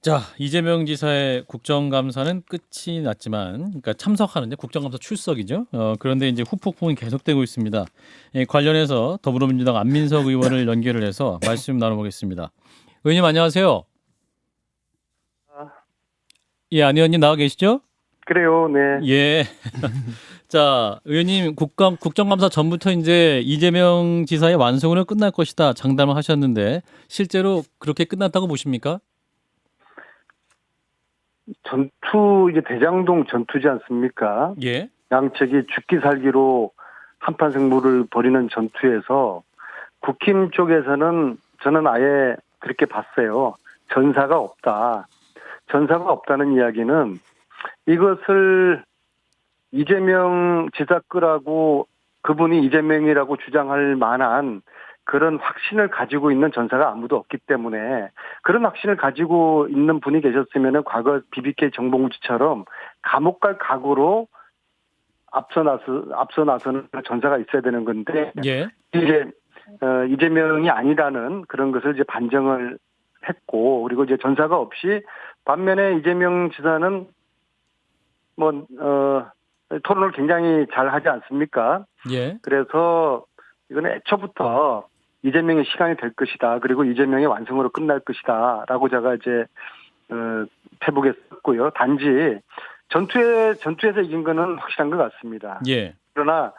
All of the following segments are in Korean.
자, 이재명 지사의 국정감사는 끝이 났지만, 그러니까 참석하는 국정감사 출석이죠. 그런데 이제 후폭풍이 계속되고 있습니다. 관련해서 더불어민주당 안민석 의원을 연결을 해서 말씀 나눠보겠습니다. 의원님 안녕하세요. 아, 예, 안 의원님 나와 계시죠? 그래요, 네. 예. 자, 의원님 국정감사 전부터 이제 이재명 지사의 완성으로 끝날 것이다 장담을 하셨는데 실제로 그렇게 끝났다고 보십니까? 전투, 이제 대장동 전투지 않습니까? 예. 양측이 죽기 살기로 한판 승부를 벌이는 전투에서 국힘 쪽에서는 저는 아예 그렇게 봤어요. 전사가 없다. 전사가 없다는 이야기는 이것을 이재명 지사 끄라고 그분이 이재명이라고 주장할 만한 그런 확신을 가지고 있는 전사가 아무도 없기 때문에 그런 확신을 가지고 있는 분이 계셨으면 과거 BBK 정봉주처럼 감옥 갈 각오로 앞서 나서는 전사가 있어야 되는 건데 예. 이제 이재명이 아니라는 그런 것을 이제 반정을 했고 그리고 이제 전사가 없이 반면에 이재명 지사는 토론을 굉장히 잘 하지 않습니까? 예. 그래서 이거는 애초부터 이재명의 시간이 될 것이다. 그리고 이재명의 완성으로 끝날 것이다. 라고 제가 이제, 페북에 썼고요. 단지 전투에서 이긴 거는 확실한 것 같습니다. 예. 그러나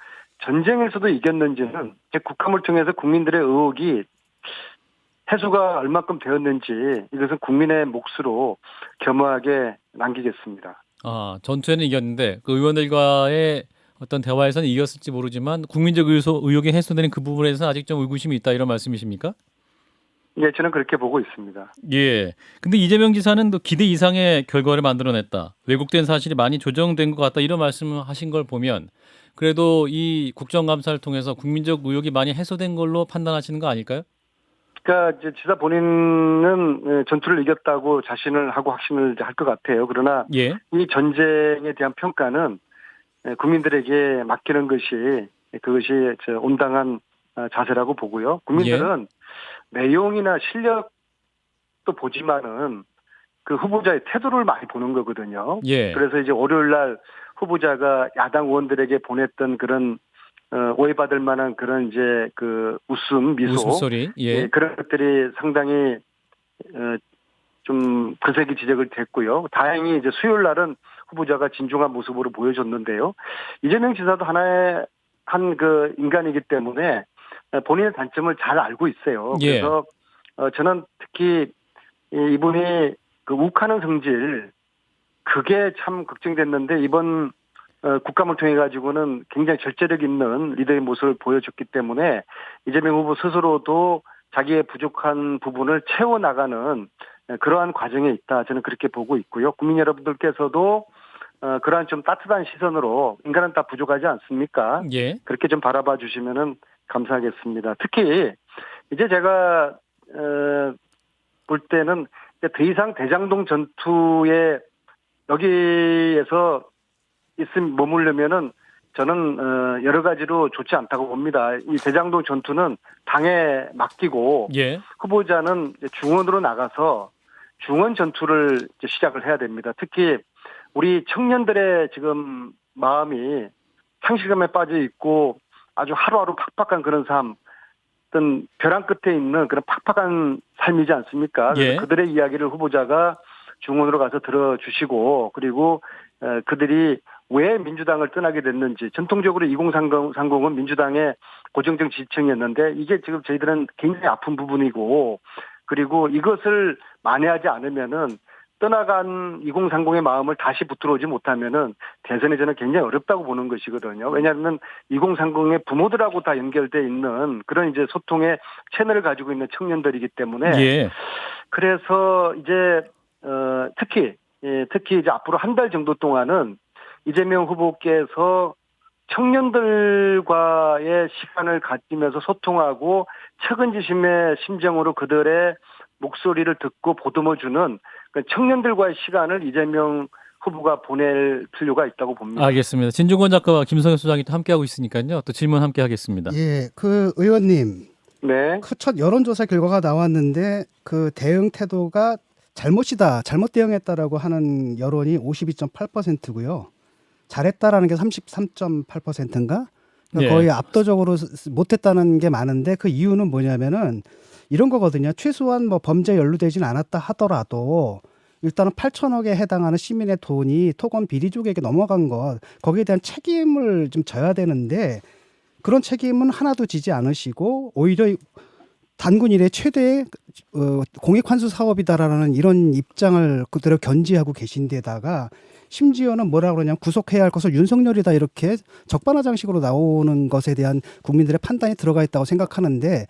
전쟁에서도 이겼는지는 국감을 통해서 국민들의 의혹이 해소가 얼마큼 되었는지 이것은 국민의 몫으로 겸허하게 남기겠습니다. 아, 전투에는 이겼는데 그 의원들과의 어떤 대화에서는 이겼을지 모르지만 국민적 의혹이 해소되는 그 부분에서 아직 좀 의구심이 있다 이런 말씀이십니까? 예, 저는 그렇게 보고 있습니다. 예. 근데 이재명 지사는 또 기대 이상의 결과를 만들어냈다. 왜곡된 사실이 많이 조정된 것 같다 이런 말씀을 하신 걸 보면 그래도 이 국정감사를 통해서 국민적 의혹이 많이 해소된 걸로 판단하시는 거 아닐까요? 그러니까 이제 지사 본인은 전투를 이겼다고 자신을 하고 확신을 할 것 같아요. 그러나 예. 이 전쟁에 대한 평가는 국민들에게 맡기는 것이 그것이 온당한 자세라고 보고요. 국민들은 내용이나 실력도 보지만은 그 후보자의 태도를 많이 보는 거거든요. 예. 그래서 이제 월요일 날 후보자가 야당 의원들에게 보냈던 그런 오해받을 만한 그런 이제 그 미소 웃음소리. 예. 그런 것들이 상당히 좀 거세게 지적을 됐고요. 다행히 이제 수요일 날은 후보자가 진중한 모습으로 보여줬는데요. 이재명 지사도 하나의 한 그 인간이기 때문에 본인의 단점을 잘 알고 있어요. 예. 그래서 저는 특히 이분이 그 욱하는 성질 그게 참 걱정됐는데 이번 국감을 통해 가지고는 굉장히 절제력 있는 리더의 모습을 보여줬기 때문에 이재명 후보 스스로도 자기의 부족한 부분을 채워나가는 그러한 과정에 있다. 저는 그렇게 보고 있고요. 국민 여러분들께서도 그러한 좀 따뜻한 시선으로 인간은 다 부족하지 않습니까? 예. 그렇게 좀 바라봐 주시면은 감사하겠습니다. 특히 이제 제가 볼 때는 더 이상 대장동 전투에 여기에서 머물려면은 저는 여러 가지로 좋지 않다고 봅니다. 이 대장동 전투는 당에 맡기고 예. 후보자는 중원으로 나가서 중원 전투를 시작을 해야 됩니다. 특히 우리 청년들의 지금 마음이 상실감에 빠져 있고 아주 하루하루 팍팍한 그런 삶, 어떤 벼랑 끝에 있는 그런 팍팍한 삶이지 않습니까? 그래서 예. 그들의 이야기를 후보자가 중원으로 가서 들어주시고 그리고 그들이 왜 민주당을 떠나게 됐는지 전통적으로 2030은 민주당의 고정적 지지층이었는데 이게 지금 저희들은 굉장히 아픈 부분이고 그리고 이것을 만회하지 않으면은 떠나간 2030의 마음을 다시 붙들어오지 못하면은 대선에 저는 굉장히 어렵다고 보는 것이거든요. 왜냐하면 2030의 부모들하고 다 연결돼 있는 그런 이제 소통의 채널을 가지고 있는 청년들이기 때문에 예. 그래서 이제 특히 이제 앞으로 한 달 정도 동안은 이재명 후보께서 청년들과의 시간을 가지면서 소통하고 측은지심의 심정으로 그들의 목소리를 듣고 보듬어주는 청년들과의 시간을 이재명 후보가 보낼 필요가 있다고 봅니다. 알겠습니다. 진중권 작가와 김성현 소장이 또 함께하고 있으니까요. 또 질문 함께 하겠습니다. 예, 그 의원님, 네. 그 첫 여론조사 결과가 나왔는데 그 대응 태도가 잘못이다, 잘못 대응했다라고 하는 여론이 52.8%고요. 잘했다라는 게 33.8%인가? 예. 거의 압도적으로 못했다는 게 많은데 그 이유는 뭐냐면은 이런 거거든요. 최소한 뭐 범죄에 연루되진 않았다 하더라도 일단은 8천억에 해당하는 시민의 돈이 토건 비리족에게 넘어간 것, 거기에 대한 책임을 좀 져야 되는데 그런 책임은 하나도 지지 않으시고 오히려 단군 이래 최대의 공익 환수 사업이다라는 이런 입장을 그대로 견지하고 계신 데다가 심지어는 뭐라 그러냐면 구속해야 할 것을 윤석열이다 이렇게 적반하장식으로 나오는 것에 대한 국민들의 판단이 들어가 있다고 생각하는데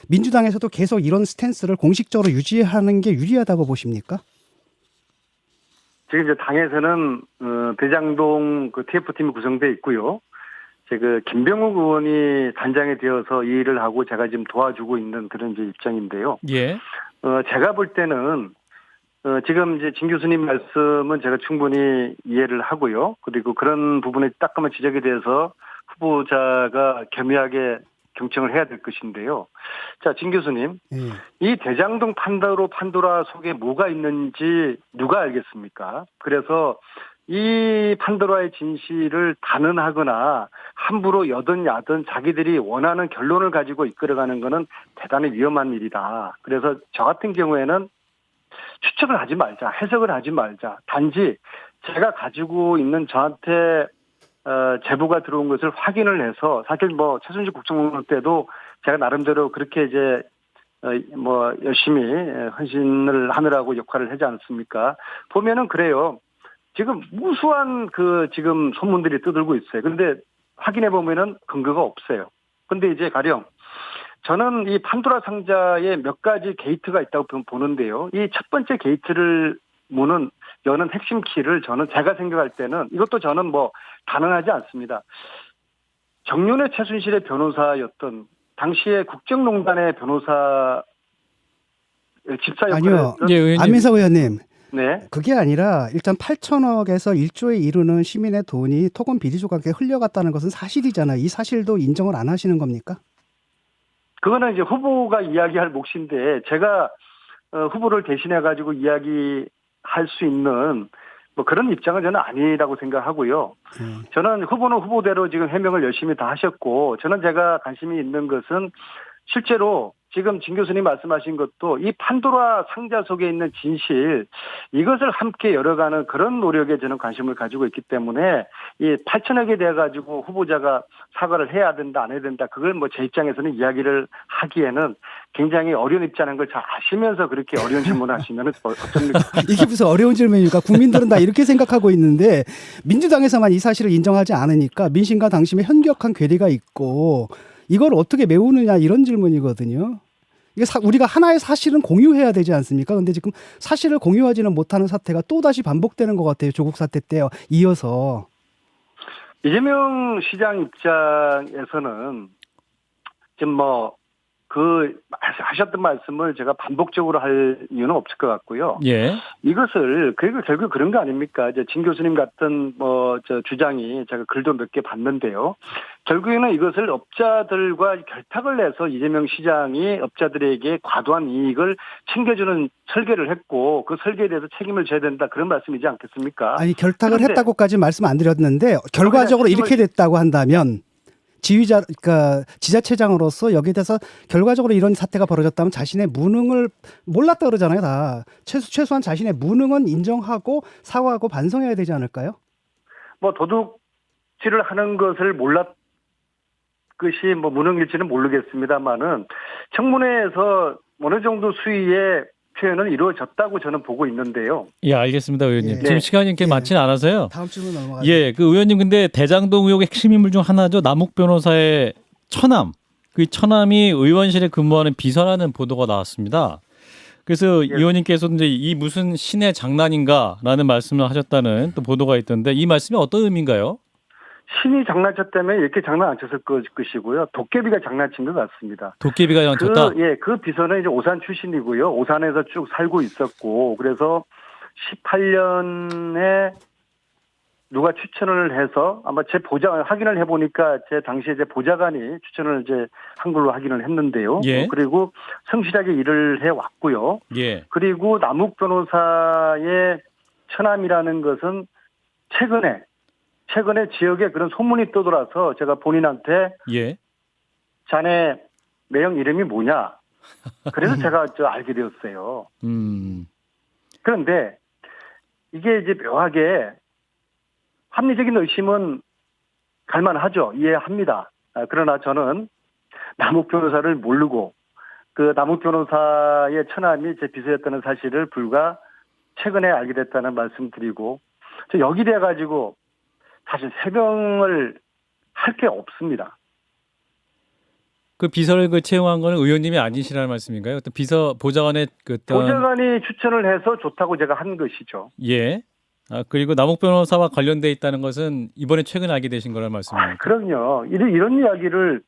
민주당에서도 계속 이런 스탠스를 공식적으로 유지하는 게 유리하다고 보십니까? 지금 이제 당에서는 대장동 그 TF팀이 구성돼 있고요. 그 김병욱 의원이 단장이 되어서 이 일을 하고 제가 지금 도와주고 있는 그런 이제 입장인데요. 예. 제가 볼 때는 지금 이제 진 교수님 말씀은 제가 충분히 이해를 하고요. 그리고 그런 부분에 따끔한 지적에 대해서 후보자가 겸허하게 경청을 해야 될 것인데요. 자, 진 교수님, 이 대장동 판도라 속에 뭐가 있는지 누가 알겠습니까? 그래서 이 판도라의 진실을 단언하거나 함부로 여든 야든 자기들이 원하는 결론을 가지고 이끌어가는 것은 대단히 위험한 일이다. 그래서 저 같은 경우에는 추측을 하지 말자, 해석을 하지 말자. 단지 제가 가지고 있는 저한테 제보가 들어온 것을 확인을 해서 사실 뭐 최순실 국정농단 때도 제가 나름대로 그렇게 이제 뭐 열심히 헌신을 하느라고 역할을 하지 않습니까? 보면은 그래요. 지금 무수한 그 지금 소문들이 떠들고 있어요. 그런데 확인해 보면은 근거가 없어요. 근데 이제 가령 저는 이 판도라 상자에 몇 가지 게이트가 있다고 보는데요. 이 첫 번째 게이트를 여는 핵심 키를 저는 제가 생각할 때는 이것도 저는 뭐 단언하지 않습니다. 정윤회 최순실의 변호사였던 당시에 국정농단의 변호사 집사 역할을 아니요. 했던 예, 의원님. 안민석 의원님. 네. 그게 아니라 일단 8천억에서 1조에 이르는 시민의 돈이 토건 비리조각에 흘려갔다는 것은 사실이잖아요. 이 사실도 인정을 안 하시는 겁니까? 그거는 이제 후보가 이야기할 몫인데 제가 후보를 대신해 가지고 이야기할 수 있는 뭐 그런 입장은 저는 아니라고 생각하고요. 저는 후보는 후보대로 지금 해명을 열심히 다 하셨고 저는 제가 관심이 있는 것은 실제로 지금 진 교수님 말씀하신 것도 이 판도라 상자 속에 있는 진실 이것을 함께 열어가는 그런 노력에 저는 관심을 가지고 있기 때문에 이 8천억에 대해 가지고 후보자가 사과를 해야 된다 안 해야 된다 그걸 뭐 제 입장에서는 이야기를 하기에는 굉장히 어려운 입장인 걸 잘 아시면서 그렇게 어려운 질문을 하시면 어쩝니까? 이게 무슨 어려운 질문입니까? 국민들은 다 이렇게 생각하고 있는데 민주당에서만 이 사실을 인정하지 않으니까 민심과 당심의 현격한 괴리가 있고 이걸 어떻게 메우느냐 이런 질문이거든요. 이게 우리가 하나의 사실은 공유해야 되지 않습니까? 그런데 지금 사실을 공유하지는 못하는 사태가 또다시 반복되는 것 같아요. 조국 사태 때 이어서. 이재명 시장 입장에서는 지금 뭐 하셨던 말씀을 제가 반복적으로 할 이유는 없을 것 같고요. 예. 이것을 결국 그런 거 아닙니까? 이제 진 교수님 같은 주장이 제가 글도 몇 개 봤는데요. 결국에는 이것을 업자들과 결탁을 내서 이재명 시장이 업자들에게 과도한 이익을 챙겨주는 설계를 했고 그 설계에 대해서 책임을 져야 된다 그런 말씀이지 않겠습니까? 아니 결탁을 그런데 했다고까지 말씀 안 드렸는데 결과적으로 이렇게 됐다고 한다면 그러니까 지자체장으로서 여기에 대해서 결과적으로 이런 사태가 벌어졌다면 자신의 무능을 몰랐다 그러잖아요. 다 최소한 자신의 무능은 인정하고 사과하고 반성해야 되지 않을까요? 뭐 도둑질을 하는 것을 몰랐 것이 뭐 무능일지는 모르겠습니다만은 청문회에서 어느 정도 수위의 표현은 이루어졌다고 저는 보고 있는데요. 예, 알겠습니다, 의원님. 예. 지금 시간이 이렇게 많지는 않아서요. 다음 질문 넘어가죠. 예, 그 의원님 근데 대장동 의혹의 핵심 인물 중 하나죠. 남욱 변호사의 처남. 그 처남이 의원실에 근무하는 비서라는 보도가 나왔습니다. 그래서 예. 의원님께서 이제 이 무슨 신의 장난인가라는 말씀을 하셨다는 또 보도가 있던데 이 말씀이 어떤 의미인가요? 신이 장난쳤다면 이렇게 장난 안 쳤을 것이고요. 도깨비가 장난친 것 같습니다. 도깨비가 장난쳤다. 그 비서는 이제 오산 출신이고요. 오산에서 쭉 살고 있었고, 그래서 18년에 누가 추천을 해서 아마 제 확인을 해보니까 제 당시에 제 보좌관이 추천을 이제 한 걸로 확인을 했는데요. 예. 그리고 성실하게 일을 해 왔고요. 예. 그리고 남욱 변호사의 처남이라는 것은 최근에 지역에 그런 소문이 떠돌아서 제가 본인한테 예. 자네 매형 이름이 뭐냐? 그래서 제가 알게 되었어요. 그런데 이게 이제 묘하게 합리적인 의심은 갈만하죠. 이해합니다. 그러나 저는 남욱 변호사를 모르고 그 남욱 변호사의 처남이 제 비서였다는 사실을 불과 최근에 알게 됐다는 말씀드리고 저 여기 돼 가지고 사실 해명을 할 게 없습니다. 그 비서를 채용한 거는 의원님이 아니시라는 말씀인가요? 어떤 보좌관의 보좌관이 추천을 해서 좋다고 제가 한 것이죠. 예. 그리고 남욱 변호사와 관련돼 있다는 것은 이번에 최근에 알게 되신 거라는 말씀입니까? 그럼요. 이런 이야기를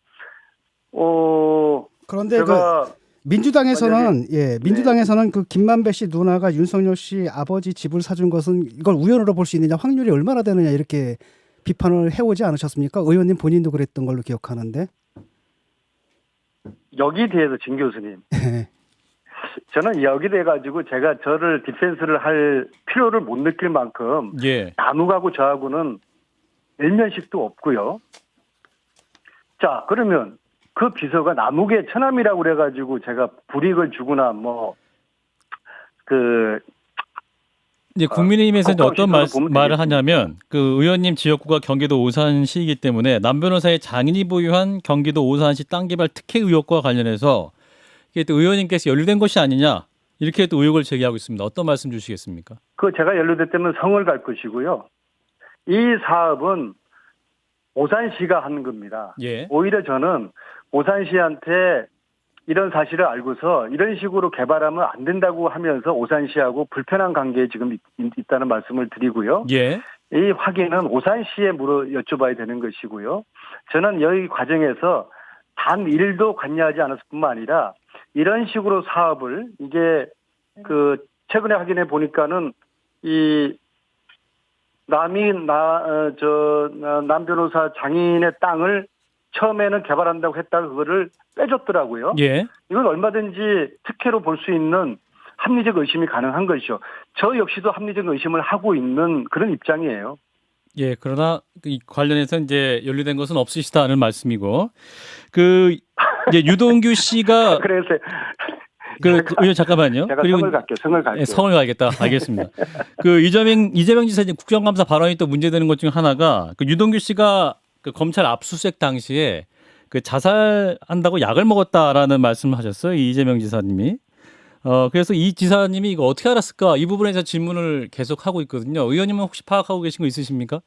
그런데 제가 민주당에서는 그 김만배 씨 누나가 윤석열 씨 아버지 집을 사준 것은 이걸 우연으로 볼 수 있느냐, 확률이 얼마나 되느냐 이렇게 비판을 해오지 않으셨습니까? 의원님 본인도 그랬던 걸로 기억하는데. 여기 대해서 진 교수님, 저는 여기 돼 가지고 제가 저를 디펜스를 할 필요를 못 느낄 만큼 예. 남욱하고 저하고는 일면식도 없고요. 자, 그러면 그 비서가 남욱의 처남이라고 그래가지고 제가 불이익을 주거나 이제 국민의힘에서 이제 어떤 보면 말을 되겠습니다. 하냐면 그 의원님 지역구가 경기도 오산시이기 때문에 남 변호사의 장인이 보유한 경기도 오산시 땅개발 특혜 의혹과 관련해서 이게 또 의원님께서 연루된 것이 아니냐 이렇게 또 의혹을 제기하고 있습니다. 어떤 말씀 주시겠습니까? 제가 연루됐다면 성을 갈 것이고요. 이 사업은 오산시가 하는 겁니다. 예. 오히려 저는 오산시한테 이런 사실을 알고서 이런 식으로 개발하면 안 된다고 하면서 오산시하고 불편한 관계에 지금 있다는 말씀을 드리고요. 예. 이 확인은 오산시에 여쭤봐야 되는 것이고요. 저는 여기 과정에서 단 1도 관여하지 않았을 뿐만 아니라 이런 식으로 사업을 이게 최근에 확인해 보니까는 남 변호사 장인의 땅을 처음에는 개발한다고 했다가 그거를 빼줬더라고요. 예. 이건 얼마든지 특혜로 볼 수 있는 합리적 의심이 가능한 것이죠. 저 역시도 합리적 의심을 하고 있는 그런 입장이에요. 예. 그러나 이 관련해서 이제 연루된 것은 없으시다는 말씀이고 이제 유동규 씨가 그래서 의원 잠깐만요. 제가 그리고 성을 갈게요. 예, 성을 가겠다. 알겠습니다. 이재명 지사 이제 국정감사 발언이 또 문제되는 것 중 하나가 유동규 씨가 검찰 압수수색 당시에 자살한다고 약을 먹었다라는 말씀을 하셨어요. 이재명 지사님이. 그래서 이 지사님이 이거 어떻게 알았을까? 이 부분에서 질문을 계속 하고 있거든요. 의원님은 혹시 파악하고 계신 거 있으십니까?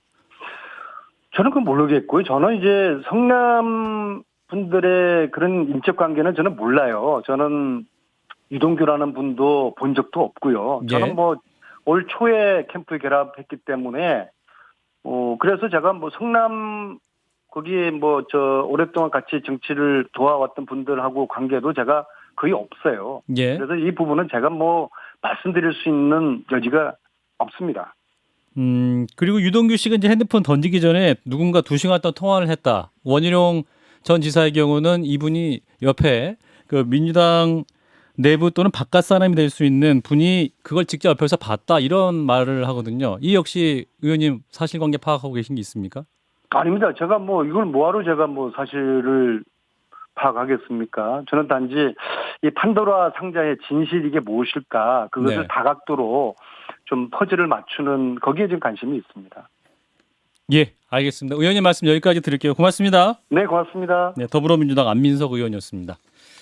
저는 그건 모르겠고요. 저는 이제 성남 분들의 그런 인적 관계는 저는 몰라요. 저는 유동규라는 분도 본 적도 없고요. 저는 올 초에 캠프에 결합했기 때문에 그래서 제가 성남 거기에 오랫동안 같이 정치를 도와왔던 분들하고 관계도 제가 거의 없어요. 예. 그래서 이 부분은 제가 말씀드릴 수 있는 여지가 없습니다. 그리고 유동규 씨가 이제 핸드폰 던지기 전에 누군가 2시간 동안 통화를 했다. 원희룡 전 지사의 경우는 이분이 옆에 민주당 내부 또는 바깥 사람이 될 수 있는 분이 그걸 직접 옆에서 봤다 이런 말을 하거든요. 이 역시 의원님 사실관계 파악하고 계신 게 있습니까? 아닙니다. 제가 이걸 뭐하러 제가 사실을 파악하겠습니까? 저는 단지 이 판도라 상자의 진실 이게 무엇일까 그것을 네. 다각도로 좀 퍼즐을 맞추는 거기에 좀 관심이 있습니다. 예, 알겠습니다. 의원님 말씀 여기까지 드릴게요. 고맙습니다. 네, 고맙습니다. 네, 더불어민주당 안민석 의원이었습니다.